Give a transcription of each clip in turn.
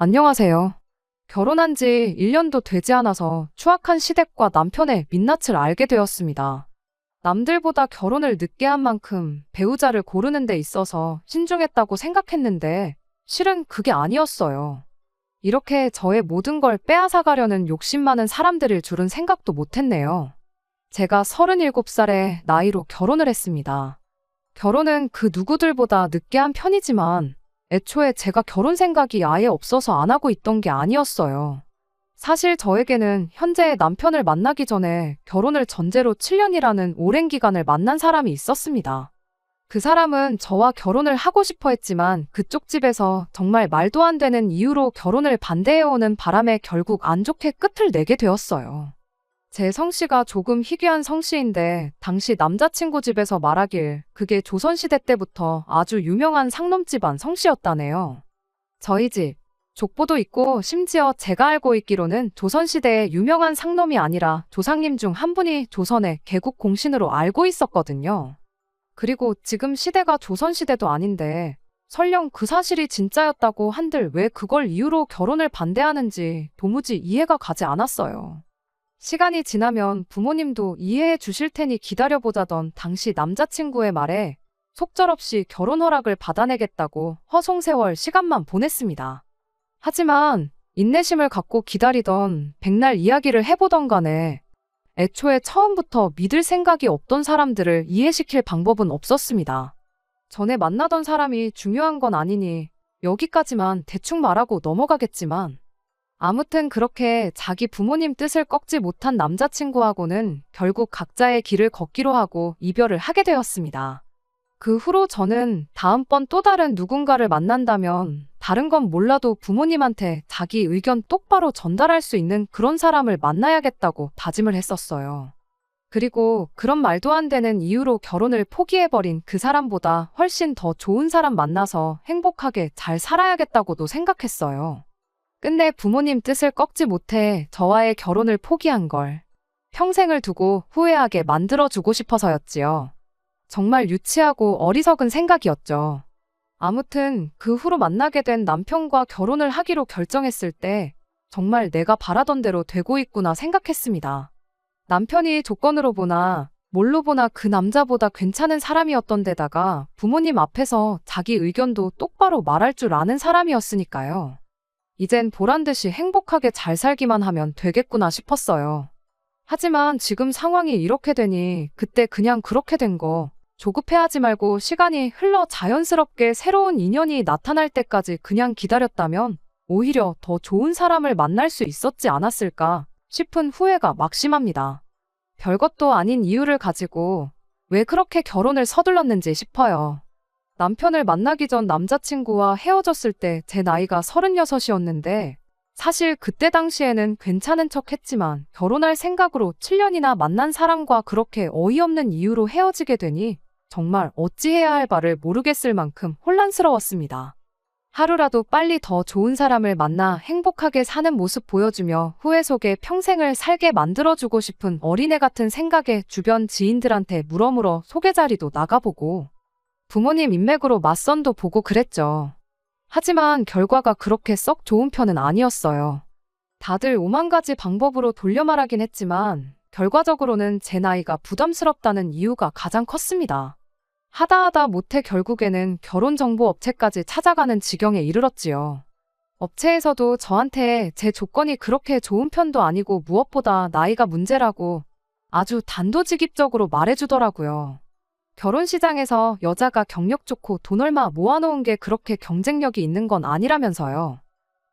안녕하세요. 결혼한 지 1년도 되지 않아서 추악한 시댁과 남편의 민낯을 알게 되었습니다. 남들보다 결혼을 늦게 한 만큼 배우자를 고르는 데 있어서 신중했다고 생각했는데 실은 그게 아니었어요. 이렇게 저의 모든 걸 빼앗아가려는 욕심 많은 사람들일 줄은 생각도 못했네요. 제가 37살의 나이로 결혼을 했습니다. 결혼은 그 누구들보다 늦게 한 편이지만 애초에 제가 결혼 생각이 아예 없어서 안 하고 있던 게 아니었어요. 사실 저에게는 현재의 남편을 만나기 전에 결혼을 전제로 7년이라는 오랜 기간을 만난 사람이 있었습니다. 그 사람은 저와 결혼을 하고 싶어 했지만 그쪽 집에서 정말 말도 안 되는 이유로 결혼을 반대해오는 바람에 결국 안 좋게 끝을 내게 되었어요. 제 성씨가 조금 희귀한 성씨인데 당시 남자친구 집에서 말하길 그게 조선시대 때부터 아주 유명한 상놈 집안 성씨였다네요. 저희 집, 족보도 있고 심지어 제가 알고 있기로는 조선시대의 유명한 상놈이 아니라 조상님 중 한 분이 조선의 개국 공신으로 알고 있었거든요. 그리고 지금 시대가 조선시대도 아닌데 설령 그 사실이 진짜였다고 한들 왜 그걸 이유로 결혼을 반대하는지 도무지 이해가 가지 않았어요. 시간이 지나면 부모님도 이해해 주실 테니 기다려보자던 당시 남자친구의 말에 속절없이 결혼 허락을 받아내겠다고 허송세월 시간만 보냈습니다. 하지만 인내심을 갖고 기다리던 백날 이야기를 해보던 간에 애초에 처음부터 믿을 생각이 없던 사람들을 이해시킬 방법은 없었습니다. 전에 만나던 사람이 중요한 건 아니니 여기까지만 대충 말하고 넘어가겠지만 아무튼 그렇게 자기 부모님 뜻을 꺾지 못한 남자친구하고는 결국 각자의 길을 걷기로 하고 이별을 하게 되었습니다. 그 후로 저는 다음번 또 다른 누군가를 만난다면 다른 건 몰라도 부모님한테 자기 의견 똑바로 전달할 수 있는 그런 사람을 만나야겠다고 다짐을 했었어요. 그리고 그런 말도 안 되는 이유로 결혼을 포기해버린 그 사람보다 훨씬 더 좋은 사람 만나서 행복하게 잘 살아야겠다고도 생각했어요. 끝내 부모님 뜻을 꺾지 못해 저와의 결혼을 포기한 걸 평생을 두고 후회하게 만들어주고 싶어서였지요. 정말 유치하고 어리석은 생각이었죠. 아무튼 그 후로 만나게 된 남편과 결혼을 하기로 결정했을 때 정말 내가 바라던 대로 되고 있구나 생각했습니다. 남편이 조건으로 보나 뭘로 보나 그 남자보다 괜찮은 사람이었던 데다가 부모님 앞에서 자기 의견도 똑바로 말할 줄 아는 사람이었으니까요. 이젠 보란듯이 행복하게 잘 살기만 하면 되겠구나 싶었어요. 하지만 지금 상황이 이렇게 되니 그때 그냥 그렇게 된 거 조급해하지 말고 시간이 흘러 자연스럽게 새로운 인연이 나타날 때까지 그냥 기다렸다면 오히려 더 좋은 사람을 만날 수 있었지 않았을까 싶은 후회가 막심합니다. 별것도 아닌 이유를 가지고 왜 그렇게 결혼을 서둘렀는지 싶어요. 남편을 만나기 전 남자친구와 헤어졌을 때 제 나이가 36이었는데 사실 그때 당시에는 괜찮은 척 했지만 결혼할 생각으로 7년이나 만난 사람과 그렇게 어이없는 이유로 헤어지게 되니 정말 어찌해야 할 바를 모르겠을 만큼 혼란스러웠습니다. 하루라도 빨리 더 좋은 사람을 만나 행복하게 사는 모습 보여주며 후회 속에 평생을 살게 만들어주고 싶은 어린애 같은 생각에 주변 지인들한테 물어물어 소개 자리도 나가보고 부모님 인맥으로 맞선도 보고 그랬죠. 하지만 결과가 그렇게 썩 좋은 편은 아니었어요. 다들 오만 가지 방법으로 돌려 말하긴 했지만 결과적으로는 제 나이가 부담스럽다는 이유가 가장 컸습니다. 하다 못해 결국에는 결혼정보업체까지 찾아가는 지경에 이르렀지요. 업체에서도 저한테 제 조건이 그렇게 좋은 편도 아니고 무엇보다 나이가 문제라고 아주 단도직입적으로 말해주더라고요. 결혼 시장에서 여자가 경력 좋고 돈 얼마 모아놓은 게 그렇게 경쟁력이 있는 건 아니라면서요.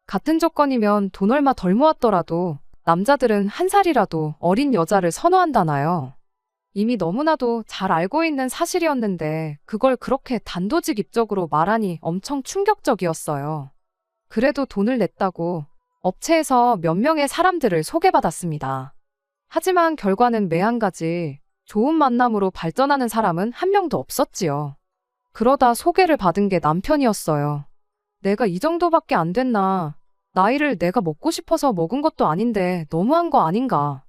같은 조건이면 돈 얼마 덜 모았더라도 남자들은 한 살이라도 어린 여자를 선호한다나요. 이미 너무나도 잘 알고 있는 사실이었는데 그걸 그렇게 단도직입적으로 말하니 엄청 충격적이었어요. 그래도 돈을 냈다고 업체에서 몇 명의 사람들을 소개받았습니다. 하지만 결과는 매한 가지 좋은 만남으로 발전하는 사람은 한 명도 없었지요. 그러다 소개를 받은 게 남편이었어요. 내가 이 정도밖에 안 됐나? 나이를 내가 먹고 싶어서 먹은 것도 아닌데 너무한 거 아닌가?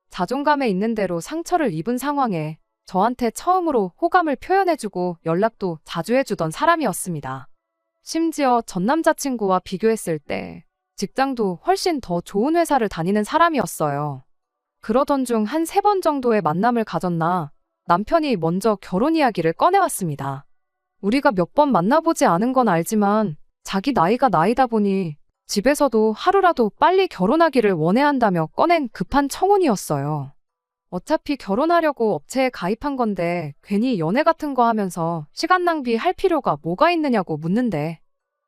자존감에 있는 대로 상처를 입은 상황에 저한테 처음으로 호감을 표현해주고 연락도 자주 해주던 사람이었습니다. 심지어 전 남자친구와 비교했을 때 직장도 훨씬 더 좋은 회사를 다니는 사람이었어요. 그러던 중 한 3번 정도의 만남을 가졌나 남편이 먼저 결혼 이야기를 꺼내왔습니다. 우리가 몇 번 만나보지 않은 건 알지만 자기 나이가 나이다 보니 집에서도 하루라도 빨리 결혼하기를 원해한다며 꺼낸 급한 청혼이었어요. 어차피 결혼하려고 업체에 가입한 건데 괜히 연애 같은 거 하면서 시간 낭비할 필요가 뭐가 있느냐고 묻는데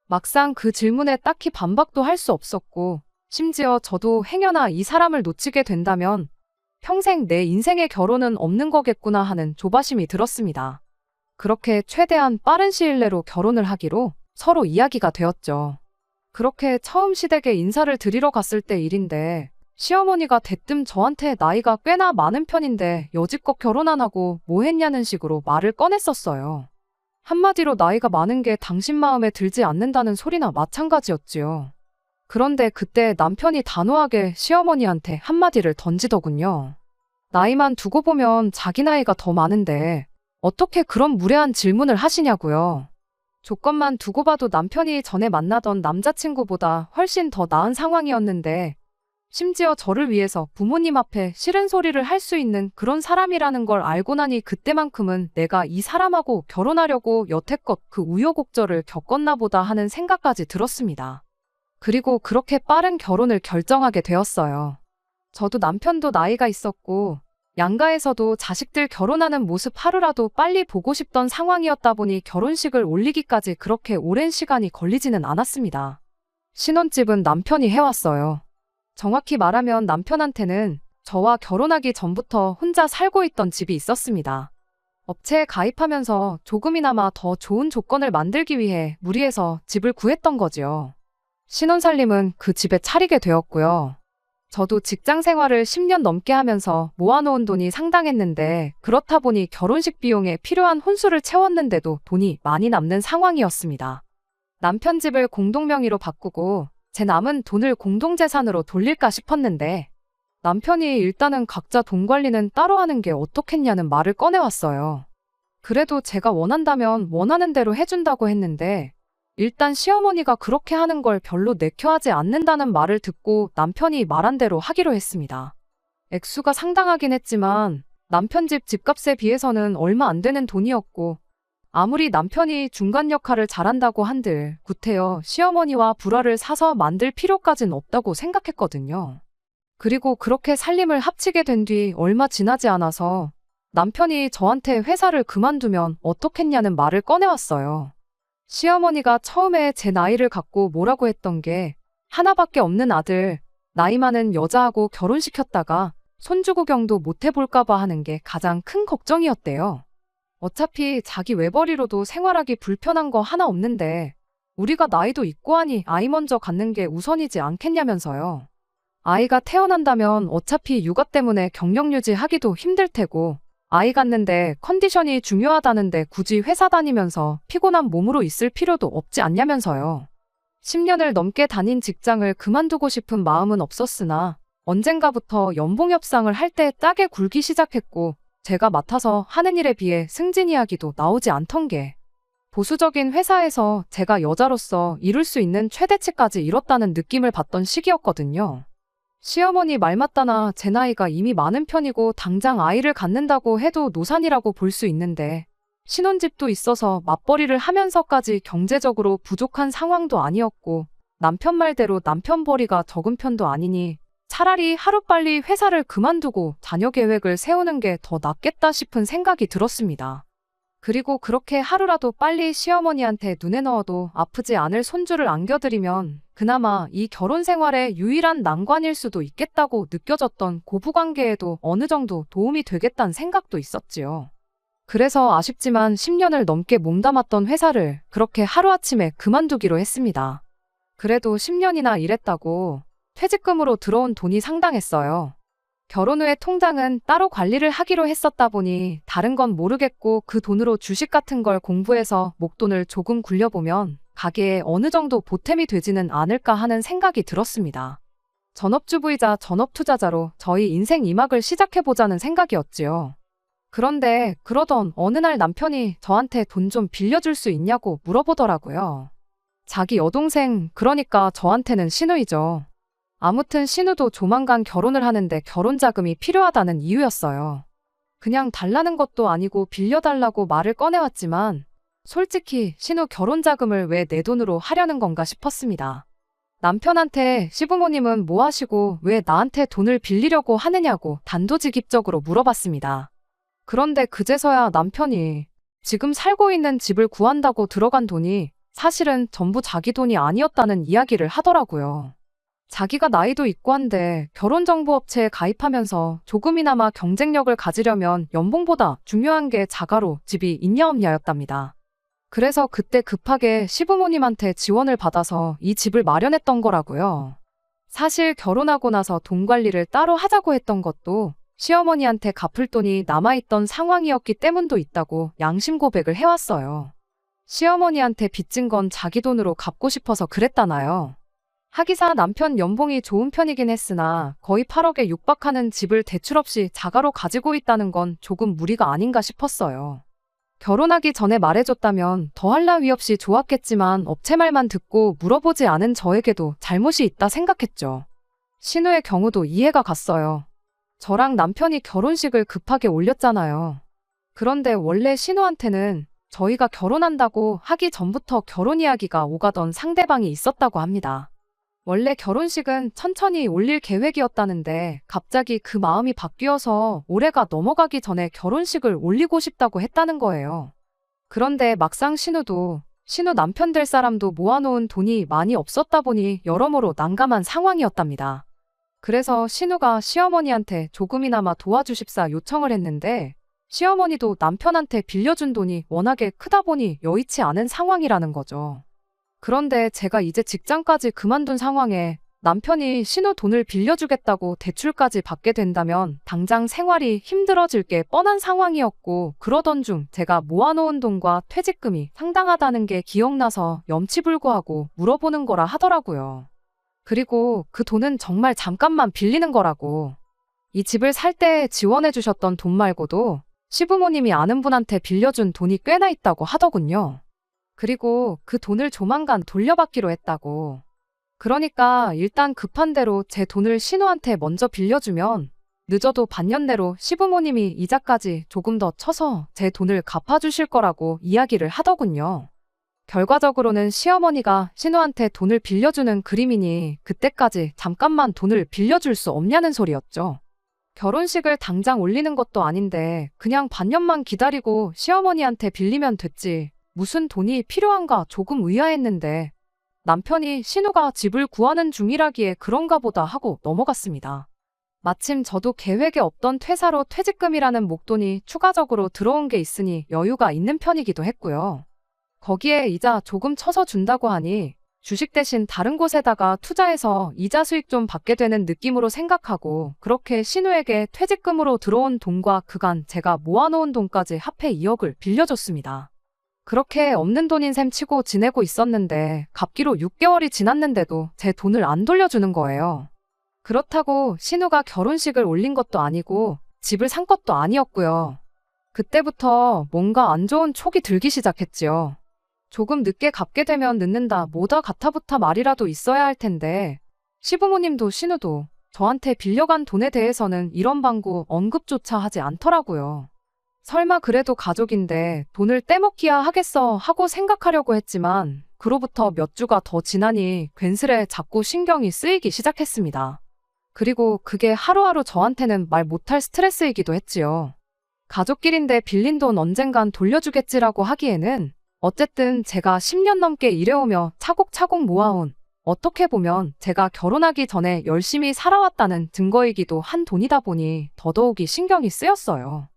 막상 그 질문에 딱히 반박도 할 수 없었고 심지어 저도 행여나 이 사람을 놓치게 된다면 평생 내 인생의 결혼은 없는 거겠구나 하는 조바심이 들었습니다. 그렇게 최대한 빠른 시일 내로 결혼을 하기로 서로 이야기가 되었죠. 그렇게 처음 시댁에 인사를 드리러 갔을 때 일인데 시어머니가 대뜸 저한테 나이가 꽤나 많은 편인데 여지껏 결혼 안 하고 뭐 했냐는 식으로 말을 꺼냈었어요. 한마디로 나이가 많은 게 당신 마음에 들지 않는다는 소리나 마찬가지였지요. 그런데 그때 남편이 단호하게 시어머니한테 한마디를 던지더군요. 나이만 두고 보면 자기 나이가 더 많은데 어떻게 그런 무례한 질문을 하시냐고요. 조건만 두고 봐도 남편이 전에 만나던 남자친구보다 훨씬 더 나은 상황이었는데 심지어 저를 위해서 부모님 앞에 싫은 소리를 할 수 있는 그런 사람이라는 걸 알고 나니 그때만큼은 내가 이 사람하고 결혼하려고 여태껏 그 우여곡절을 겪었나 보다 하는 생각까지 들었습니다. 그리고 그렇게 빠른 결혼을 결정하게 되었어요. 저도 남편도 나이가 있었고 양가에서도 자식들 결혼하는 모습 하루라도 빨리 보고 싶던 상황이었다 보니 결혼식을 올리기까지 그렇게 오랜 시간이 걸리지는 않았습니다. 신혼집은 남편이 해왔어요. 정확히 말하면 남편한테는 저와 결혼하기 전부터 혼자 살고 있던 집이 있었습니다. 업체에 가입하면서 조금이나마 더 좋은 조건을 만들기 위해 무리해서 집을 구했던 거지요. 신혼살림은 그 집에 차리게 되었고요. 저도 직장 생활을 10년 넘게 하면서 모아놓은 돈이 상당했는데 그렇다 보니 결혼식 비용에 필요한 혼수를 채웠는데도 돈이 많이 남는 상황이었습니다. 남편 집을 공동명의로 바꾸고 제 남은 돈을 공동재산으로 돌릴까 싶었는데 남편이 일단은 각자 돈 관리는 따로 하는 게 어떻겠냐는 말을 꺼내왔어요. 그래도 제가 원한다면 원하는 대로 해준다고 했는데 일단 시어머니가 그렇게 하는 걸 별로 내켜하지 않는다는 말을 듣고 남편이 말한 대로 하기로 했습니다. 액수가 상당하긴 했지만 남편 집 집값에 비해서는 얼마 안 되는 돈이었고 아무리 남편이 중간 역할을 잘한다고 한들 구태여 시어머니와 불화를 사서 만들 필요까진 없다고 생각했거든요. 그리고 그렇게 살림을 합치게 된 뒤 얼마 지나지 않아서 남편이 저한테 회사를 그만두면 어떻겠냐는 말을 꺼내왔어요. 시어머니가 처음에 제 나이를 갖고 뭐라고 했던 게 하나밖에 없는 아들, 나이 많은 여자하고 결혼시켰다가 손주 구경도 못 해볼까봐 하는 게 가장 큰 걱정이었대요. 어차피 자기 외벌이로도 생활하기 불편한 거 하나 없는데 우리가 나이도 있고 하니 아이 먼저 갖는 게 우선이지 않겠냐면서요. 아이가 태어난다면 어차피 육아 때문에 경력 유지하기도 힘들 테고 아이 갖는데 컨디션이 중요하다는데 굳이 회사 다니면서 피곤한 몸으로 있을 필요도 없지 않냐면서요. 10년을 넘게 다닌 직장을 그만두고 싶은 마음은 없었으나 언젠가부터 연봉 협상을 할 때 짜게 굴기 시작했고 제가 맡아서 하는 일에 비해 승진 이야기도 나오지 않던 게 보수적인 회사에서 제가 여자로서 이룰 수 있는 최대치까지 이뤘다는 느낌을 받던 시기였거든요. 시어머니 말 맞다나 제 나이가 이미 많은 편이고 당장 아이를 갖는다고 해도 노산이라고 볼 수 있는데 신혼집도 있어서 맞벌이를 하면서까지 경제적으로 부족한 상황도 아니었고 남편 말대로 남편 벌이가 적은 편도 아니니 차라리 하루빨리 회사를 그만두고 자녀 계획을 세우는 게 더 낫겠다 싶은 생각이 들었습니다. 그리고 그렇게 하루라도 빨리 시어머니한테 눈에 넣어도 아프지 않을 손주를 안겨드리면 그나마 이 결혼 생활의 유일한 난관일 수도 있겠다고 느껴졌던 고부관계에도 어느 정도 도움이 되겠다는 생각도 있었지요. 그래서 아쉽지만 10년을 넘게 몸담았던 회사를 그렇게 하루아침에 그만두기로 했습니다. 그래도 10년이나 일했다고 퇴직금으로 들어온 돈이 상당했어요. 결혼 후에 통장은 따로 관리를 하기로 했었다 보니 다른 건 모르겠고 그 돈으로 주식 같은 걸 공부해서 목돈을 조금 굴려보면 가게에 어느 정도 보탬이 되지는 않을까 하는 생각이 들었습니다. 전업주부이자 전업투자자로 저희 인생 2막을 시작해보자는 생각이었지요. 그런데 그러던 어느 날 남편이 저한테 돈 좀 빌려줄 수 있냐고 물어보더라고요. 자기 여동생, 그러니까 저한테는 신우이죠. 아무튼 신우도 조만간 결혼을 하는데 결혼 자금이 필요하다는 이유였어요. 그냥 달라는 것도 아니고 빌려달라고 말을 꺼내왔지만 솔직히 신우 결혼 자금을 왜 내 돈으로 하려는 건가 싶었습니다. 남편한테 시부모님은 뭐 하시고 왜 나한테 돈을 빌리려고 하느냐고 단도직입적으로 물어봤습니다. 그런데 그제서야 남편이 지금 살고 있는 집을 구한다고 들어간 돈이 사실은 전부 자기 돈이 아니었다는 이야기를 하더라고요. 자기가 나이도 있고 한데 결혼정보업체에 가입하면서 조금이나마 경쟁력을 가지려면 연봉보다 중요한 게 자가로 집이 있냐 없냐였답니다. 그래서 그때 급하게 시부모님한테 지원을 받아서 이 집을 마련했던 거라고요. 사실 결혼하고 나서 돈 관리를 따로 하자고 했던 것도 시어머니한테 갚을 돈이 남아있던 상황이었기 때문도 있다고 양심 고백을 해왔어요. 시어머니한테 빚진 건 자기 돈으로 갚고 싶어서 그랬다나요. 하기사 남편 연봉이 좋은 편이긴 했으나 거의 8억에 육박하는 집을 대출 없이 자가로 가지고 있다는 건 조금 무리가 아닌가 싶었어요. 결혼하기 전에 말해줬다면 더할 나위 없이 좋았겠지만 업체 말만 듣고 물어보지 않은 저에게도 잘못이 있다 생각했죠. 신우의 경우도 이해가 갔어요. 저랑 남편이 결혼식을 급하게 올렸잖아요. 그런데 원래 신우한테는 저희가 결혼한다고 하기 전부터 결혼 이야기가 오가던 상대방이 있었다고 합니다. 원래 결혼식은 천천히 올릴 계획이었다는데 갑자기 그 마음이 바뀌어서 올해가 넘어가기 전에 결혼식을 올리고 싶다고 했다는 거예요. 그런데 막상 신우 남편 될 사람도 모아놓은 돈이 많이 없었다 보니 여러모로 난감한 상황이었답니다. 그래서 신우가 시어머니한테 조금이나마 도와주십사 요청을 했는데 시어머니도 남편한테 빌려준 돈이 워낙에 크다 보니 여의치 않은 상황이라는 거죠. 그런데 제가 이제 직장까지 그만둔 상황에 남편이 신우 돈을 빌려주겠다고 대출까지 받게 된다면 당장 생활이 힘들어질 게 뻔한 상황이었고 그러던 중 제가 모아놓은 돈과 퇴직금이 상당하다는 게 기억나서 염치불구하고 물어보는 거라 하더라고요. 그리고 그 돈은 정말 잠깐만 빌리는 거라고. 이 집을 살 때 지원해 주셨던 돈 말고도 시부모님이 아는 분한테 빌려준 돈이 꽤나 있다고 하더군요. 그리고 그 돈을 조만간 돌려받기로 했다고. 그러니까 일단 급한 대로 제 돈을 신우한테 먼저 빌려주면 늦어도 반년 내로 시부모님이 이자까지 조금 더 쳐서 제 돈을 갚아주실 거라고 이야기를 하더군요. 결과적으로는 시어머니가 신우한테 돈을 빌려주는 그림이니 그때까지 잠깐만 돈을 빌려줄 수 없냐는 소리였죠. 결혼식을 당장 올리는 것도 아닌데 그냥 반년만 기다리고 시어머니한테 빌리면 됐지. 무슨 돈이 필요한가 조금 의아했는데 남편이 신우가 집을 구하는 중이라기에 그런가 보다 하고 넘어갔습니다. 마침 저도 계획에 없던 퇴사로 퇴직금이라는 목돈이 추가적으로 들어온 게 있으니 여유가 있는 편이기도 했고요. 거기에 이자 조금 쳐서 준다고 하니 주식 대신 다른 곳에다가 투자해서 이자 수익 좀 받게 되는 느낌으로 생각하고 그렇게 신우에게 퇴직금으로 들어온 돈과 그간 제가 모아놓은 돈까지 합해 2억을 빌려줬습니다. 그렇게 없는 돈인 셈 치고 지내고 있었는데 갚기로 6개월이 지났는데도 제 돈을 안 돌려주는 거예요. 그렇다고 신우가 결혼식을 올린 것도 아니고 집을 산 것도 아니었고요. 그때부터 뭔가 안 좋은 촉이 들기 시작했지요. 조금 늦게 갚게 되면 늦는다 뭐다 가타부타 말이라도 있어야 할 텐데 시부모님도 신우도 저한테 빌려간 돈에 대해서는 이런 방구 언급조차 하지 않더라고요. 설마 그래도 가족인데 돈을 떼먹기야 하겠어 하고 생각하려고 했지만 그로부터 몇 주가 더 지나니 괜스레 자꾸 신경이 쓰이기 시작했습니다. 그리고 그게 하루하루 저한테는 말 못할 스트레스이기도 했지요. 가족끼린데 빌린 돈 언젠간 돌려주겠지라고 하기에는 어쨌든 제가 10년 넘게 일해오며 차곡차곡 모아온 어떻게 보면 제가 결혼하기 전에 열심히 살아왔다는 증거이기도 한 돈이다 보니 더더욱이 신경이 쓰였어요.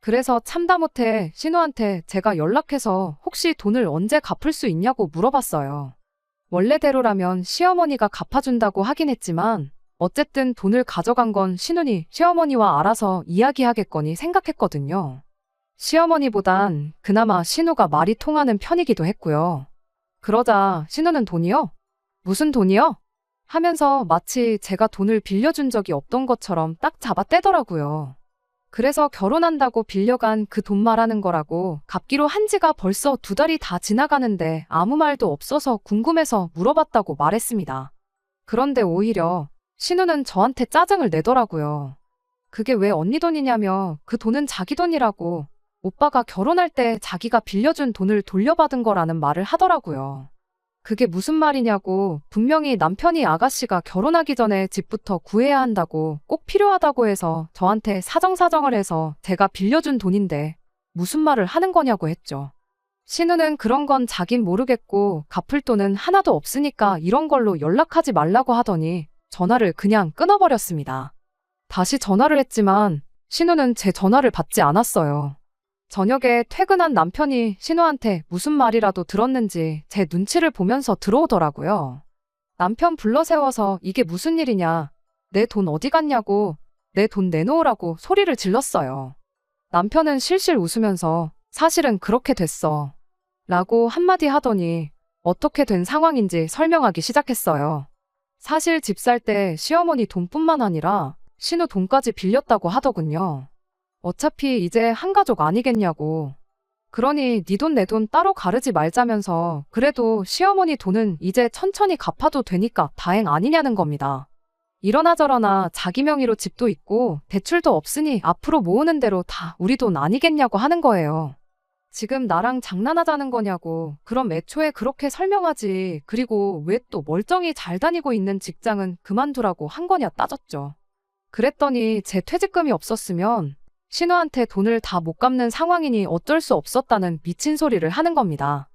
그래서 참다 못해 신우한테 제가 연락해서 혹시 돈을 언제 갚을 수 있냐고 물어봤어요. 원래대로라면 시어머니가 갚아준다고 하긴 했지만 어쨌든 돈을 가져간 건 신우니 시어머니와 알아서 이야기하겠거니 생각했거든요. 시어머니보단 그나마 신우가 말이 통하는 편이기도 했고요. 그러자 신우는 돈이요? 무슨 돈이요? 하면서 마치 제가 돈을 빌려준 적이 없던 것처럼 딱 잡아 떼더라고요. 그래서 결혼한다고 빌려간 그 돈 말하는 거라고 갚기로 한 지가 벌써 2달이 다 지나가는데 아무 말도 없어서 궁금해서 물어봤다고 말했습니다. 그런데 오히려 신우는 저한테 짜증을 내더라고요. 그게 왜 언니 돈이냐며 그 돈은 자기 돈이라고 오빠가 결혼할 때 자기가 빌려준 돈을 돌려받은 거라는 말을 하더라고요. 그게 무슨 말이냐고 분명히 남편이 아가씨가 결혼하기 전에 집부터 구해야 한다고 꼭 필요하다고 해서 저한테 사정사정을 해서 제가 빌려준 돈인데 무슨 말을 하는 거냐고 했죠. 신우는 그런 건 자긴 모르겠고 갚을 돈은 하나도 없으니까 이런 걸로 연락하지 말라고 하더니 전화를 그냥 끊어버렸습니다. 다시 전화를 했지만 신우는 제 전화를 받지 않았어요. 저녁에 퇴근한 남편이 신우한테 무슨 말이라도 들었는지 제 눈치를 보면서 들어오더라고요. 남편 불러 세워서 이게 무슨 일이냐, 내 돈 어디 갔냐고, 내 돈 내놓으라고 소리를 질렀어요. 남편은 실실 웃으면서 사실은 그렇게 됐어 라고 한마디 하더니 어떻게 된 상황인지 설명하기 시작했어요. 사실 집 살 때 시어머니 돈뿐만 아니라 신우 돈까지 빌렸다고 하더군요. 어차피 이제 한 가족 아니겠냐고. 그러니 네 돈 내 돈 따로 가르지 말자면서 그래도 시어머니 돈은 이제 천천히 갚아도 되니까 다행 아니냐는 겁니다. 이러나 저러나 자기 명의로 집도 있고 대출도 없으니 앞으로 모으는 대로 다 우리 돈 아니겠냐고 하는 거예요. 지금 나랑 장난하자는 거냐고. 그럼 애초에 그렇게 설명하지. 그리고 왜 또 멀쩡히 잘 다니고 있는 직장은 그만두라고 한 거냐 따졌죠. 그랬더니 제 퇴직금이 없었으면 신우한테 돈을 다 못 갚는 상황이니 어쩔 수 없었다는 미친 소리를 하는 겁니다.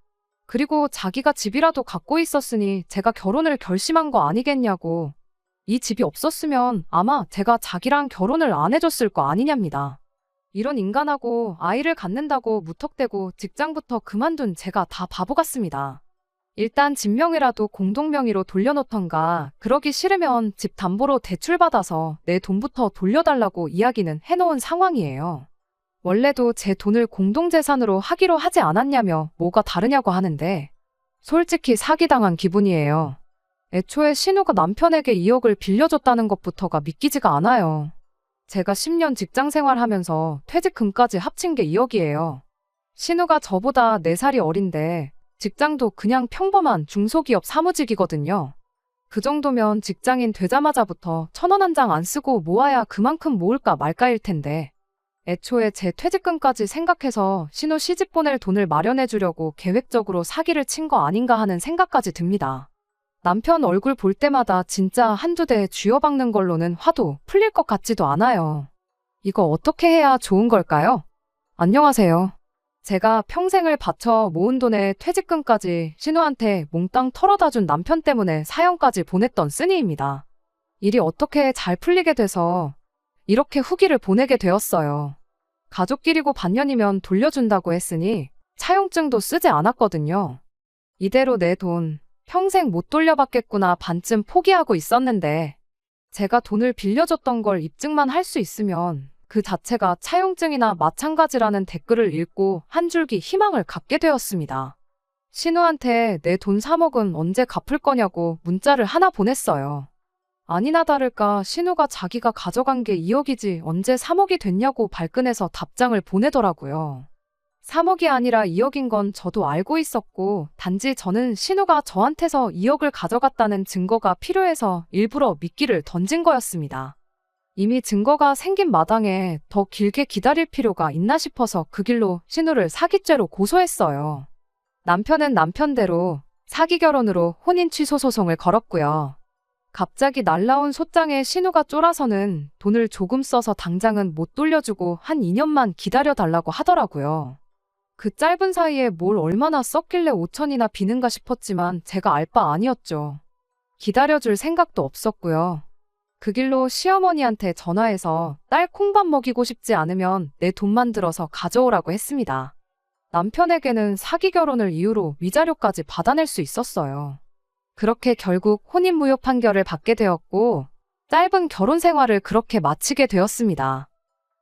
그리고 자기가 집이라도 갖고 있었으니 제가 결혼을 결심한 거 아니겠냐고. 이 집이 없었으면 아마 제가 자기랑 결혼을 안 해줬을 거 아니냐입니다. 이런 인간하고 아이를 갖는다고 무턱대고 직장부터 그만둔 제가 다 바보 같습니다. 일단 집 명의라도 공동명의로 돌려놓던가 그러기 싫으면 집 담보로 대출받아서 내 돈부터 돌려달라고 이야기는 해놓은 상황이에요. 원래도 제 돈을 공동재산으로 하기로 하지 않았냐며 뭐가 다르냐고 하는데 솔직히 사기당한 기분이에요. 애초에 신우가 남편에게 2억을 빌려줬다는 것부터가 믿기지가 않아요. 제가 10년 직장 생활하면서 퇴직금까지 합친 게 2억이에요. 신우가 저보다 4살이 어린데 직장도 그냥 평범한 중소기업 사무직이거든요. 그 정도면 직장인 되자마자부터 1,000원 한 장 안 쓰고 모아야 그만큼 모을까 말까일 텐데 애초에 제 퇴직금까지 생각해서 신우 시집 보낼 돈을 마련해 주려고 계획적으로 사기를 친 거 아닌가 하는 생각까지 듭니다. 남편 얼굴 볼 때마다 진짜 한두 대 쥐어박는 걸로는 화도 풀릴 것 같지도 않아요. 이거 어떻게 해야 좋은 걸까요? 안녕하세요. 제가 평생을 바쳐 모은 돈에 퇴직금까지 신우한테 몽땅 털어다 준 남편 때문에 사연까지 보냈던 쓰니입니다. 일이 어떻게 잘 풀리게 돼서 이렇게 후기를 보내게 되었어요. 가족끼리고 반년이면 돌려준다고 했으니 차용증도 쓰지 않았거든요. 이대로 내 돈 평생 못 돌려받겠구나 반쯤 포기하고 있었는데 제가 돈을 빌려줬던 걸 입증만 할 수 있으면 그 자체가 차용증이나 마찬가지라는 댓글을 읽고 한 줄기 희망을 갖게 되었습니다. 신우한테 내 돈 3억은 언제 갚을 거냐고 문자를 하나 보냈어요. 아니나 다를까 신우가 자기가 가져간 게 2억이지 언제 3억이 됐냐고 발끈해서 답장을 보내더라고요. 3억이 아니라 2억인 건 저도 알고 있었고 단지 저는 신우가 저한테서 2억을 가져갔다는 증거가 필요해서 일부러 미끼를 던진 거였습니다. 이미 증거가 생긴 마당에 더 길게 기다릴 필요가 있나 싶어서 그 길로 신우를 사기죄로 고소했어요. 남편은 남편대로 사기 결혼으로 혼인 취소 소송을 걸었고요. 갑자기 날라온 소장에 신우가 쫄아서는 돈을 조금 써서 당장은 못 돌려주고 한 2년만 기다려달라고 하더라고요. 그 짧은 사이에 뭘 얼마나 썼길래 5천이나 비는가 싶었지만 제가 알 바 아니었죠. 기다려줄 생각도 없었고요. 그 길로 시어머니한테 전화해서 딸 콩밥 먹이고 싶지 않으면 내 돈만 들어서 가져오라고 했습니다. 남편에게는 사기 결혼을 이유로 위자료까지 받아낼 수 있었어요. 그렇게 결국 혼인무효 판결을 받게 되었고 짧은 결혼 생활을 그렇게 마치게 되었습니다.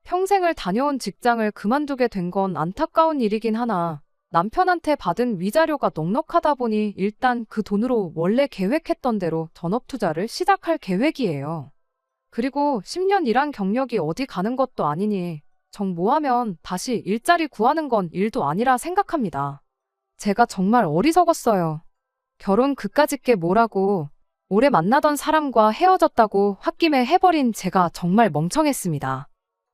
평생을 다녀온 직장을 그만두게 된 건 안타까운 일이긴 하나 남편한테 받은 위자료가 넉넉하다 보니 일단 그 돈으로 원래 계획했던 대로 전업 투자를 시작할 계획이에요. 그리고 10년 일한 경력이 어디 가는 것도 아니니 정 모하면 다시 일자리 구하는 건 일도 아니라 생각합니다. 제가 정말 어리석었어요. 결혼 그까짓 게 뭐라고 오래 만나던 사람과 헤어졌다고 홧김에 해버린 제가 정말 멍청했습니다.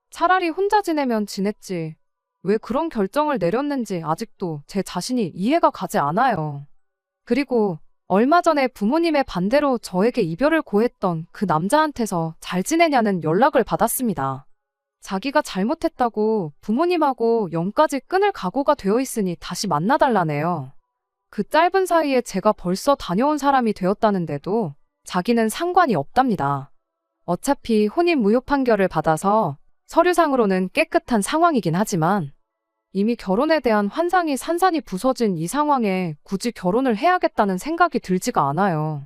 차라리 혼자 지내면 지냈지. 왜 그런 결정을 내렸는지 아직도 제 자신이 이해가 가지 않아요. 그리고 얼마 전에 부모님의 반대로 저에게 이별을 고했던 그 남자한테서 잘 지내냐는 연락을 받았습니다. 자기가 잘못했다고 부모님하고 영까지 끊을 각오가 되어 있으니 다시 만나달라네요. 그 짧은 사이에 제가 벌써 다녀온 사람이 되었다는데도 자기는 상관이 없답니다. 어차피 혼인 무효 판결을 받아서 서류상으로는 깨끗한 상황이긴 하지만 이미 결혼에 대한 환상이 산산이 부서진 이 상황에 굳이 결혼을 해야겠다는 생각이 들지가 않아요.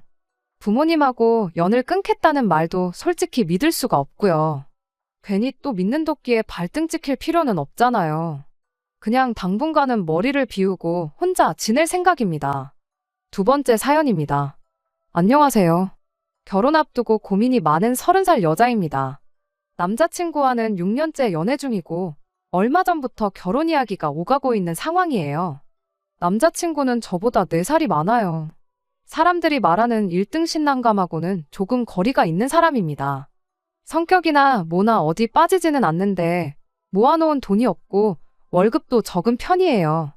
부모님하고 연을 끊겠다는 말도 솔직히 믿을 수가 없고요. 괜히 또 믿는 도끼에 발등 찍힐 필요는 없잖아요. 그냥 당분간은 머리를 비우고 혼자 지낼 생각입니다. 두 번째 사연입니다. 안녕하세요. 결혼 앞두고 고민이 많은 30살 여자입니다. 남자친구와는 6년째 연애 중이고 얼마 전부터 결혼 이야기가 오가고 있는 상황이에요. 남자친구는 저보다 4살이 많아요. 사람들이 말하는 1등 신랑감하고는 조금 거리가 있는 사람입니다. 성격이나 뭐나 어디 빠지지는 않는데 모아놓은 돈이 없고 월급도 적은 편이에요.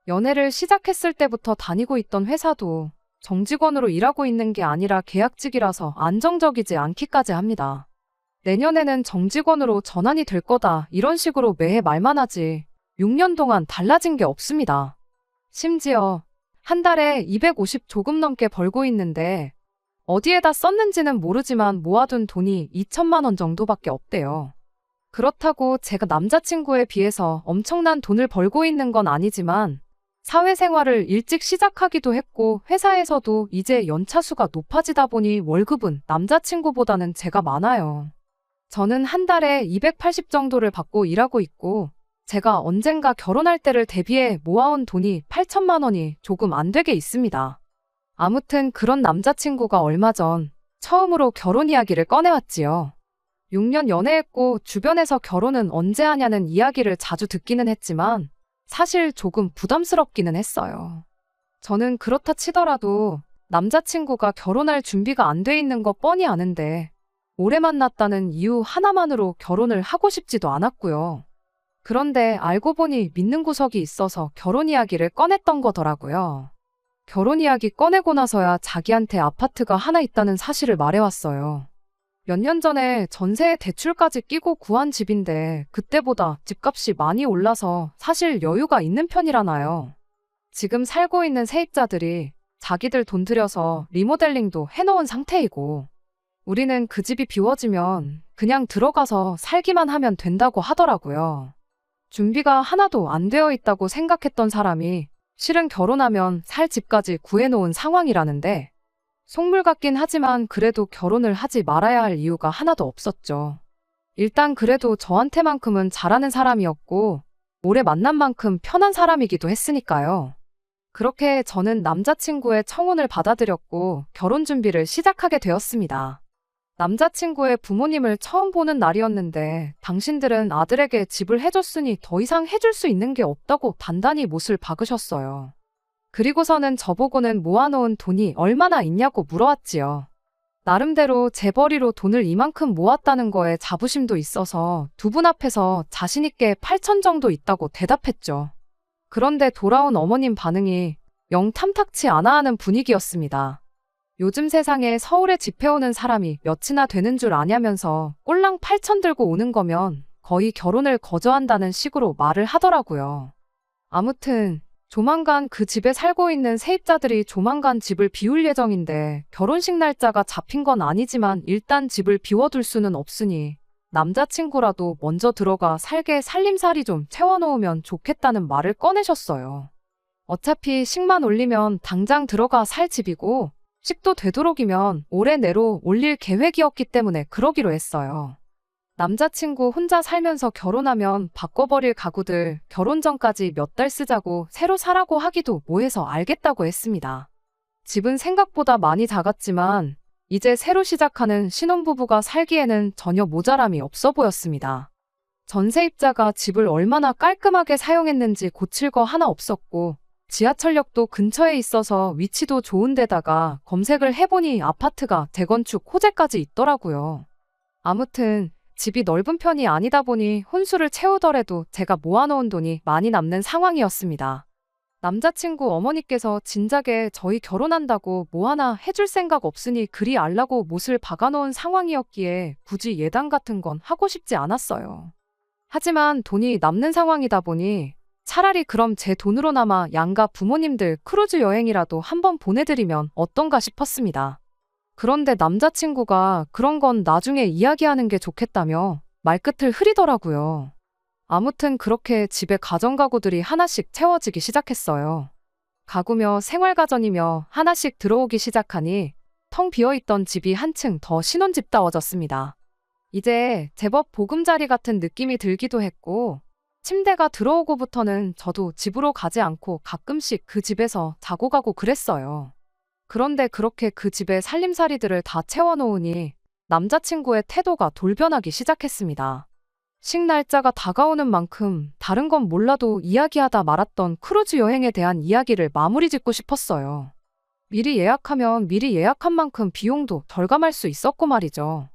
연애를 시작했을 때부터 다니고 있던 회사도 정직원으로 일하고 있는 게 아니라 계약직이라서 안정적이지 않기까지 합니다. 내년에는 정직원으로 전환이 될 거다 이런 식으로 매해 말만 하지 6년 동안 달라진 게 없습니다. 심지어 한 달에 250 조금 넘게 벌고 있는데 어디에다 썼는지는 모르지만 모아둔 돈이 2천만 원 정도밖에 없대요. 그렇다고 제가 남자친구에 비해서 엄청난 돈을 벌고 있는 건 아니지만 사회생활을 일찍 시작하기도 했고 회사에서도 이제 연차수가 높아지다 보니 월급은 남자친구보다는 제가 많아요. 저는 한 달에 280 정도를 받고 일하고 있고 제가 언젠가 결혼할 때를 대비해 모아온 돈이 8천만 원이 조금 안 되게 있습니다. 아무튼 그런 남자친구가 얼마 전 처음으로 결혼 이야기를 꺼내왔지요. 6년 연애했고 주변에서 결혼은 언제 하냐는 이야기를 자주 듣기는 했지만 사실 조금 부담스럽기는 했어요. 저는 그렇다 치더라도 남자친구가 결혼할 준비가 안 돼 있는 거 뻔히 아는데 오래 만났다는 이유 하나만으로 결혼을 하고 싶지도 않았고요. 그런데 알고 보니 믿는 구석이 있어서 결혼 이야기를 꺼냈던 거더라고요. 결혼 이야기 꺼내고 나서야 자기한테 아파트가 하나 있다는 사실을 말해왔어요. 몇 년 전에 전세에 대출까지 끼고 구한 집인데 그때보다 집값이 많이 올라서 사실 여유가 있는 편이라나요. 지금 살고 있는 세입자들이 자기들 돈 들여서 리모델링도 해놓은 상태이고 우리는 그 집이 비워지면 그냥 들어가서 살기만 하면 된다고 하더라고요. 준비가 하나도 안 되어 있다고 생각했던 사람이 실은 결혼하면 살 집까지 구해놓은 상황이라는데 속물 같긴 하지만 그래도 결혼을 하지 말아야 할 이유가 하나도 없었죠. 일단 그래도 저한테만큼은 잘하는 사람이었고 오래 만난 만큼 편한 사람이기도 했으니까요. 그렇게 저는 남자친구의 청혼을 받아들였고 결혼 준비를 시작하게 되었습니다. 남자친구의 부모님을 처음 보는 날이었는데 당신들은 아들에게 집을 해줬으니 더 이상 해줄 수 있는 게 없다고 단단히 못을 박으셨어요. 그리고서는 저보고는 모아놓은 돈이 얼마나 있냐고 물어왔지요. 나름대로 재벌이로 돈을 이만큼 모았다는 거에 자부심도 있어서 두 분 앞에서 자신있게 8천 정도 있다고 대답했죠. 그런데 돌아온 어머님 반응이 영 탐탁치 않아 하는 분위기였습니다. 요즘 세상에 서울에 집 해오는 사람이 몇이나 되는 줄 아냐면서 꼴랑 8천 들고 오는 거면 거의 결혼을 거저한다는 식으로 말을 하더라고요. 아무튼 조만간 그 집에 살고 있는 세입자들이 조만간 집을 비울 예정인데 결혼식 날짜가 잡힌 건 아니지만 일단 집을 비워둘 수는 없으니 남자친구라도 먼저 들어가 살게 살림살이 좀 채워놓으면 좋겠다는 말을 꺼내셨어요. 어차피 식만 올리면 당장 들어가 살 집이고 식도 되도록이면 올해 내로 올릴 계획이었기 때문에 그러기로 했어요. 남자친구 혼자 살면서 결혼하면 바꿔버릴 가구들 결혼 전까지 몇 달 쓰자고 새로 사라고 하기도 뭐해서 알겠다고 했습니다. 집은 생각보다 많이 작았지만 이제 새로 시작하는 신혼부부가 살기에는 전혀 모자람이 없어 보였습니다. 전세입자가 집을 얼마나 깔끔하게 사용했는지 고칠 거 하나 없었고, 지하철역도 근처에 있어서 위치도 좋은 데다가 검색을 해보니 아파트가 재건축 호재까지 있더라고요. 아무튼 집이 넓은 편이 아니다 보니 혼수를 채우더라도 제가 모아놓은 돈이 많이 남는 상황이었습니다. 남자친구 어머니께서 진작에 저희 결혼한다고 뭐 하나 해줄 생각 없으니 그리 알라고 못을 박아놓은 상황이었기에 굳이 예단 같은 건 하고 싶지 않았어요. 하지만 돈이 남는 상황이다 보니 차라리 그럼 제 돈으로나마 양가 부모님들 크루즈 여행이라도 한번 보내드리면 어떤가 싶었습니다. 그런데 남자친구가 그런 건 나중에 이야기하는 게 좋겠다며 말끝을 흐리더라고요. 아무튼 그렇게 집에 가전가구들이 하나씩 채워지기 시작했어요. 가구며 생활가전이며 하나씩 들어오기 시작하니 텅 비어있던 집이 한층 더 신혼집다워졌습니다. 이제 제법 보금자리 같은 느낌이 들기도 했고, 침대가 들어오고부터는 저도 집으로 가지 않고 가끔씩 그 집에서 자고 가고 그랬어요. 그런데 그렇게 그 집에 살림살이들을 다 채워놓으니 남자친구의 태도가 돌변하기 시작했습니다. 식날짜가 다가오는 만큼 다른 건 몰라도 이야기하다 말았던 크루즈 여행에 대한 이야기를 마무리 짓고 싶었어요. 미리 예약하면 미리 예약한 만큼 비용도 덜감할 수 있었고 말이죠.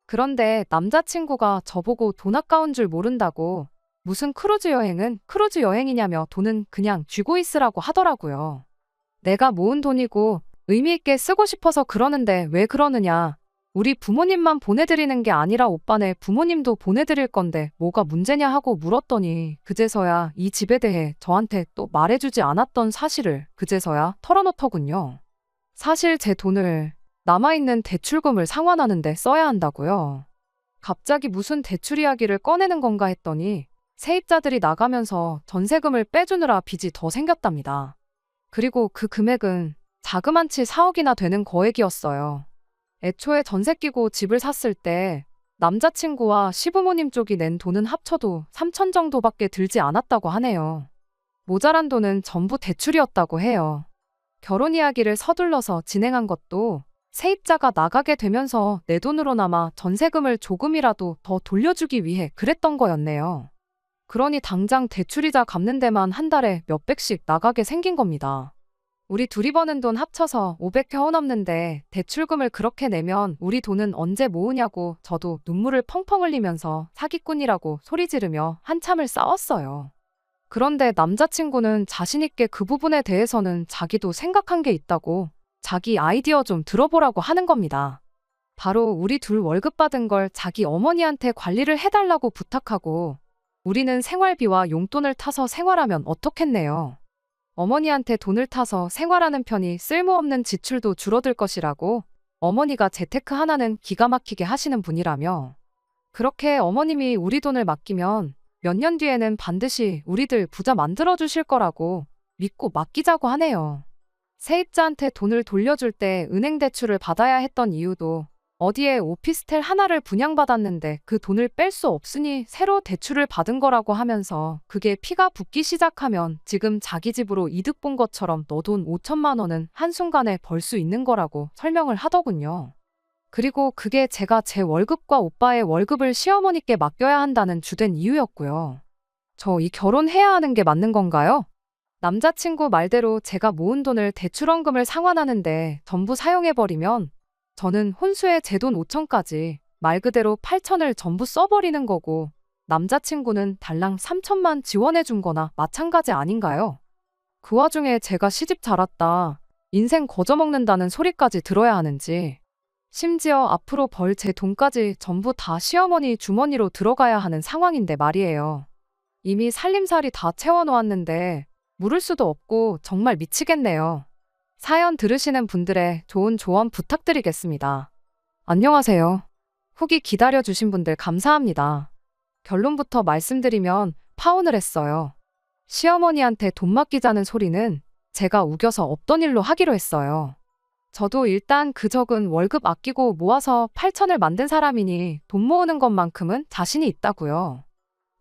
그런데 남자친구가 저보고 돈 아까운 줄 모른다고 무슨 크루즈 여행은 크루즈 여행이냐며 돈은 그냥 쥐고 있으라고 하더라고요. 내가 모은 돈이고 의미 있게 쓰고 싶어서 그러는데 왜 그러느냐. 우리 부모님만 보내드리는 게 아니라 오빠네 부모님도 보내드릴 건데 뭐가 문제냐 하고 물었더니 그제서야 이 집에 대해 저한테 또 말해주지 않았던 사실을 그제서야 털어놓더군요. 사실 제 돈을 남아있는 대출금을 상환하는데 써야 한다고요. 갑자기 무슨 대출 이야기를 꺼내는 건가 했더니 세입자들이 나가면서 전세금을 빼주느라 빚이 더 생겼답니다. 그리고 그 금액은 자그만치 4억이나 되는 거액이었어요. 애초에 전세 끼고 집을 샀을 때 남자친구와 시부모님 쪽이 낸 돈은 합쳐도 3천 정도밖에 들지 않았다고 하네요. 모자란 돈은 전부 대출이었다고 해요. 결혼 이야기를 서둘러서 진행한 것도 세입자가 나가게 되면서 내 돈으로나마 전세금을 조금이라도 더 돌려주기 위해 그랬던 거였네요. 그러니 당장 대출이자 갚는 데만 한 달에 몇백씩 나가게 생긴 겁니다. 우리 둘이 버는 돈 합쳐서 500 겨우 넘는데 대출금을 그렇게 내면 우리 돈은 언제 모으냐고 저도 눈물을 펑펑 흘리면서 사기꾼이라고 소리 지르며 한참을 싸웠어요. 그런데 남자친구는 자신있게 그 부분에 대해서는 자기도 생각한 게 있다고 자기 아이디어 좀 들어보라고 하는 겁니다. 바로 우리 둘 월급 받은 걸 자기 어머니한테 관리를 해달라고 부탁하고 우리는 생활비와 용돈을 타서 생활하면 어떻겠네요. 어머니한테 돈을 타서 생활하는 편이 쓸모없는 지출도 줄어들 것이라고 어머니가 재테크 하나는 기가 막히게 하시는 분이라며 그렇게 어머님이 우리 돈을 맡기면 몇 년 뒤에는 반드시 우리들 부자 만들어 주실 거라고 믿고 맡기자고 하네요. 세입자한테 돈을 돌려줄 때 은행 대출을 받아야 했던 이유도 어디에 오피스텔 하나를 분양받았는데 그 돈을 뺄 수 없으니 새로 대출을 받은 거라고 하면서 그게 피가 붓기 시작하면 지금 자기 집으로 이득 본 것처럼 너 돈 5천만 원은 한순간에 벌 수 있는 거라고 설명을 하더군요. 그리고 그게 제가 제 월급과 오빠의 월급을 시어머니께 맡겨야 한다는 주된 이유였고요. 저 이 결혼해야 하는 게 맞는 건가요? 남자친구 말대로 제가 모은 돈을 대출원금을 상환하는데 전부 사용해버리면 저는 혼수에 제 돈 5천까지 말 그대로 8천을 전부 써버리는 거고 남자친구는 달랑 3천만 지원해준 거나 마찬가지 아닌가요? 그 와중에 제가 시집 잘 왔다, 인생 거저먹는다는 소리까지 들어야 하는지 심지어 앞으로 벌 제 돈까지 전부 다 시어머니 주머니로 들어가야 하는 상황인데 말이에요. 이미 살림살이 다 채워놓았는데 물을 수도 없고 정말 미치겠네요. 사연 들으시는 분들의 좋은 조언 부탁드리겠습니다. 안녕하세요. 후기 기다려주신 분들 감사합니다. 결론부터 말씀드리면 파혼을 했어요. 시어머니한테 돈 맡기자는 소리는 제가 우겨서 없던 일로 하기로 했어요. 저도 일단 그 적은 월급 아끼고 모아서 8천을 만든 사람이니 돈 모으는 것만큼은 자신이 있다고요.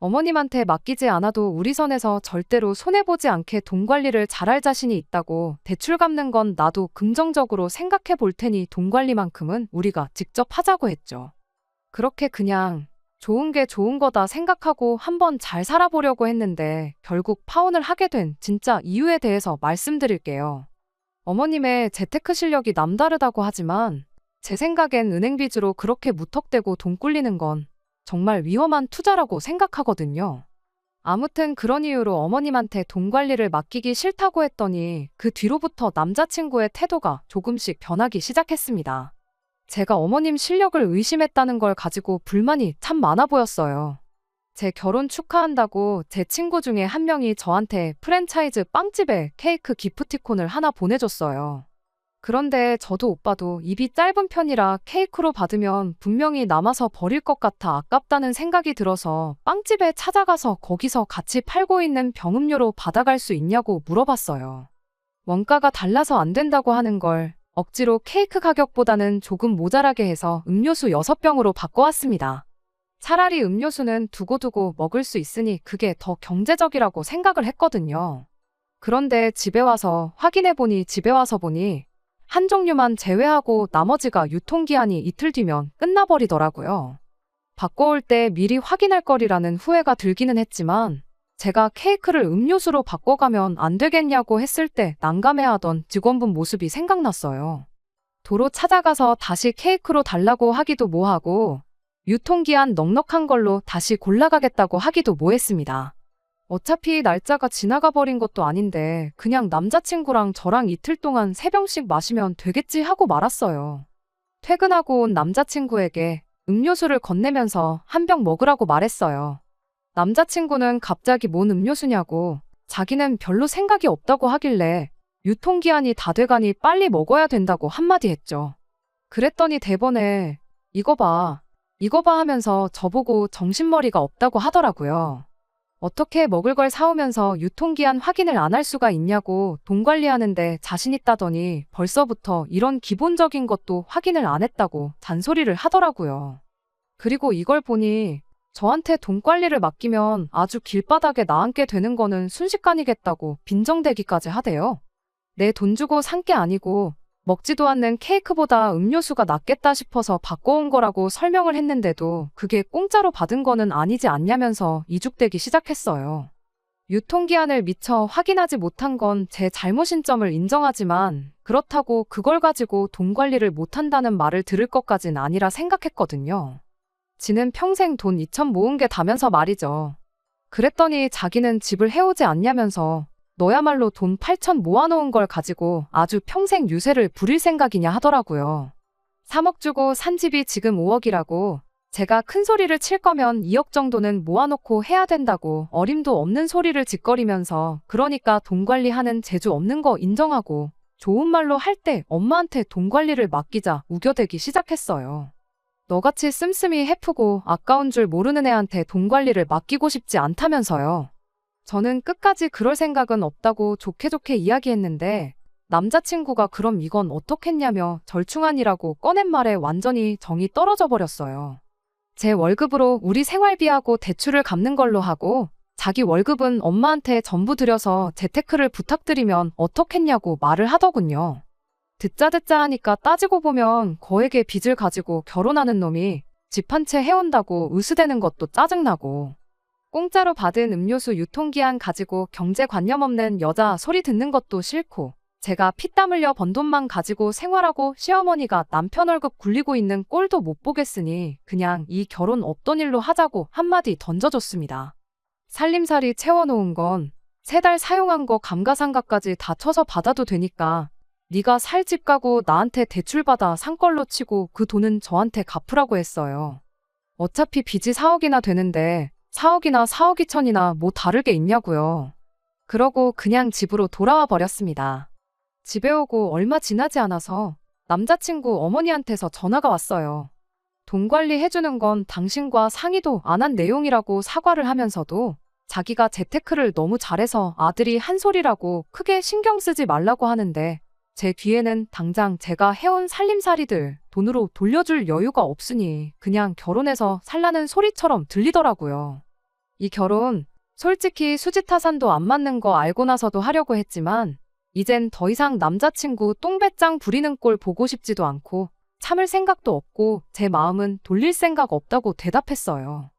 어머님한테 맡기지 않아도 우리 선에서 절대로 손해보지 않게 돈 관리를 잘할 자신이 있다고 대출 갚는 건 나도 긍정적으로 생각해 볼 테니 돈 관리만큼은 우리가 직접 하자고 했죠. 그렇게 그냥 좋은 게 좋은 거다 생각하고 한번 잘 살아보려고 했는데 결국 파혼을 하게 된 진짜 이유에 대해서 말씀드릴게요. 어머님의 재테크 실력이 남다르다고 하지만 제 생각엔 은행 빚으로 그렇게 무턱대고 돈 굴리는 건 정말 위험한 투자라고 생각하거든요. 아무튼 그런 이유로 어머님한테 돈 관리를 맡기기 싫다고 했더니 그 뒤로부터 남자친구의 태도가 조금씩 변하기 시작했습니다. 제가 어머님 실력을 의심했다는 걸 가지고 불만이 참 많아 보였어요. 제 결혼 축하한다고 제 친구 중에 한 명이 저한테 프랜차이즈 빵집에 케이크 기프티콘을 하나 보내줬어요. 그런데 저도 오빠도 입이 짧은 편이라 케이크로 받으면 분명히 남아서 버릴 것 같아 아깝다는 생각이 들어서 빵집에 찾아가서 거기서 같이 팔고 있는 병음료로 받아갈 수 있냐고 물어봤어요. 원가가 달라서 안 된다고 하는 걸 억지로 케이크 가격보다는 조금 모자라게 해서 음료수 6병으로 바꿔왔습니다. 차라리 음료수는 두고두고 먹을 수 있으니 그게 더 경제적이라고 생각을 했거든요. 그런데 집에 와서 보니 한 종류만 제외하고 나머지가 유통기한이 이틀 뒤면 끝나버리더라고요. 바꿔올 때 미리 확인할 거리라는 후회가 들기는 했지만 제가 케이크를 음료수로 바꿔가면 안 되겠냐고 했을 때 난감해하던 직원분 모습이 생각났어요. 도로 찾아가서 다시 케이크로 달라고 하기도 뭐하고 유통기한 넉넉한 걸로 다시 골라가겠다고 하기도 뭐했습니다. 어차피 날짜가 지나가 버린 것도 아닌데 그냥 남자친구랑 저랑 이틀 동안 3병씩 마시면 되겠지 하고 말았어요. 퇴근하고 온 남자친구에게 음료수를 건네면서 한 병 먹으라고 말했어요. 남자친구는 갑자기 뭔 음료수냐고 자기는 별로 생각이 없다고 하길래 유통기한이 다 돼가니 빨리 먹어야 된다고 한마디 했죠. 그랬더니 대번에 이거 봐 하면서 저보고 정신머리가 없다고 하더라고요. 어떻게 먹을 걸 사오면서 유통기한 확인을 안 할 수가 있냐고 돈 관리하는데 자신 있다더니 벌써부터 이런 기본적인 것도 확인을 안 했다고 잔소리를 하더라고요. 그리고 이걸 보니 저한테 돈 관리를 맡기면 아주 길바닥에 나앉게 되는 거는 순식간이겠다고 빈정대기까지 하대요. 내 돈 주고 산 게 아니고 먹지도 않는 케이크보다 음료수가 낫겠다 싶어서 바꿔온 거라고 설명을 했는데도 그게 공짜로 받은 거는 아니지 않냐면서 이죽대기 시작했어요. 유통기한을 미처 확인하지 못한 건 제 잘못인 점을 인정하지만 그렇다고 그걸 가지고 돈 관리를 못한다는 말을 들을 것까진 아니라 생각했거든요. 지는 평생 돈 2천 모은 게 다면서 말이죠. 그랬더니 자기는 집을 해오지 않냐면서 너야말로 돈 8천 모아놓은 걸 가지고 아주 평생 유세를 부릴 생각이냐 하더라고요. 3억 주고 산 집이 지금 5억이라고 제가 큰 소리를 칠 거면 2억 정도는 모아놓고 해야 된다고 어림도 없는 소리를 짓거리면서 그러니까 돈 관리하는 재주 없는 거 인정하고 좋은 말로 할 때 엄마한테 돈 관리를 맡기자 우겨대기 시작했어요. 너같이 씀씀이 해프고 아까운 줄 모르는 애한테 돈 관리를 맡기고 싶지 않다면서요. 저는 끝까지 그럴 생각은 없다고 좋게 이야기했는데 남자친구가 그럼 이건 어떻겠냐며 절충안이라고 꺼낸 말에 완전히 정이 떨어져 버렸어요. 제 월급으로 우리 생활비하고 대출을 갚는 걸로 하고 자기 월급은 엄마한테 전부 들여서 재테크를 부탁드리면 어떻겠냐고 말을 하더군요. 듣자 하니까 따지고 보면 거액의 빚을 가지고 결혼하는 놈이 집 한 채 해온다고 으스대는 것도 짜증나고 공짜로 받은 음료수 유통기한 가지고 경제관념 없는 여자 소리 듣는 것도 싫고 제가 피땀 흘려 번 돈만 가지고 생활하고 시어머니가 남편 월급 굴리고 있는 꼴도 못 보겠으니 그냥 이 결혼 없던 일로 하자고 한마디 던져줬습니다. 살림살이 채워놓은 건 3달 사용한 거 감가상가까지 다 쳐서 받아도 되니까 네가 살 집 가고 나한테 대출받아 산 걸로 치고 그 돈은 저한테 갚으라고 했어요. 어차피 빚이 4억이나 되는데 4억이나 4억 2천이나 뭐 다를 게 있냐고요. 그러고 그냥 집으로 돌아와 버렸습니다. 집에 오고 얼마 지나지 않아서 남자친구 어머니한테서 전화가 왔어요. 돈 관리해주는 건 당신과 상의도 안 한 내용이라고 사과를 하면서도 자기가 재테크를 너무 잘해서 아들이 한 소리라고 크게 신경 쓰지 말라고 하는데 제 귀에는 당장 제가 해온 살림살이들 돈으로 돌려줄 여유가 없으니 그냥 결혼해서 살라는 소리처럼 들리더라고요. 이 결혼, 솔직히 수지 타산도 안 맞는 거 알고 나서도 하려고 했지만, 이젠 더 이상 남자친구 똥배짱 부리는 꼴 보고 싶지도 않고, 참을 생각도 없고, 제 마음은 돌릴 생각 없다고 대답했어요.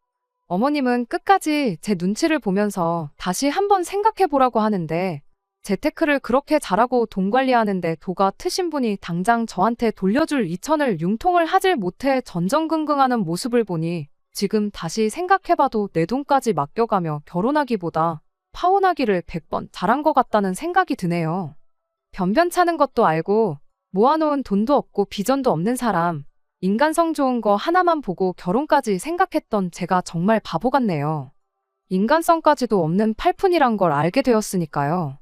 어머님은 끝까지 제 눈치를 보면서 다시 한번 생각해보라고 하는데, 재테크를 그렇게 잘하고 돈 관리하는데 도가 트신 분이 당장 저한테 돌려줄 2천을 융통을 하질 못해 전전긍긍하는 모습을 보니 지금 다시 생각해봐도 내 돈까지 맡겨가며 결혼하기보다 파혼하기를 100번 잘한 것 같다는 생각이 드네요. 변변찮은 것도 알고 모아놓은 돈도 없고 비전도 없는 사람, 인간성 좋은 거 하나만 보고 결혼까지 생각했던 제가 정말 바보 같네요. 인간성까지도 없는 팔푼이란 걸 알게 되었으니까요.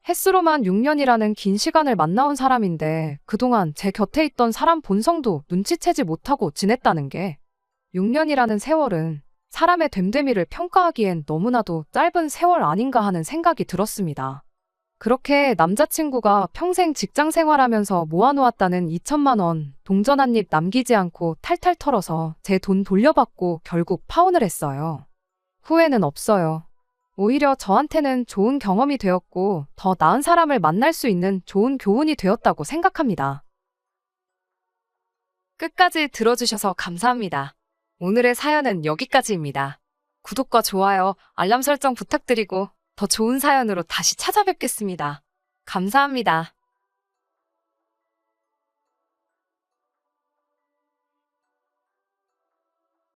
햇수로만 6년이라는 긴 시간을 만나온 사람인데 그동안 제 곁에 있던 사람 본성도 눈치채지 못하고 지냈다는 게 6년이라는 세월은 사람의 됨됨이를 평가하기엔 너무나도 짧은 세월 아닌가 하는 생각이 들었습니다. 그렇게 남자친구가 평생 직장 생활하면서 모아놓았다는 2천만 원 동전 한 입 남기지 않고 탈탈 털어서 제 돈 돌려받고 결국 파혼을 했어요. 후회는 없어요. 오히려 저한테는 좋은 경험이 되었고 더 나은 사람을 만날 수 있는 좋은 교훈이 되었다고 생각합니다. 끝까지 들어주셔서 감사합니다. 오늘의 사연은 여기까지입니다. 구독과 좋아요, 알람 설정 부탁드리고 더 좋은 사연으로 다시 찾아뵙겠습니다. 감사합니다.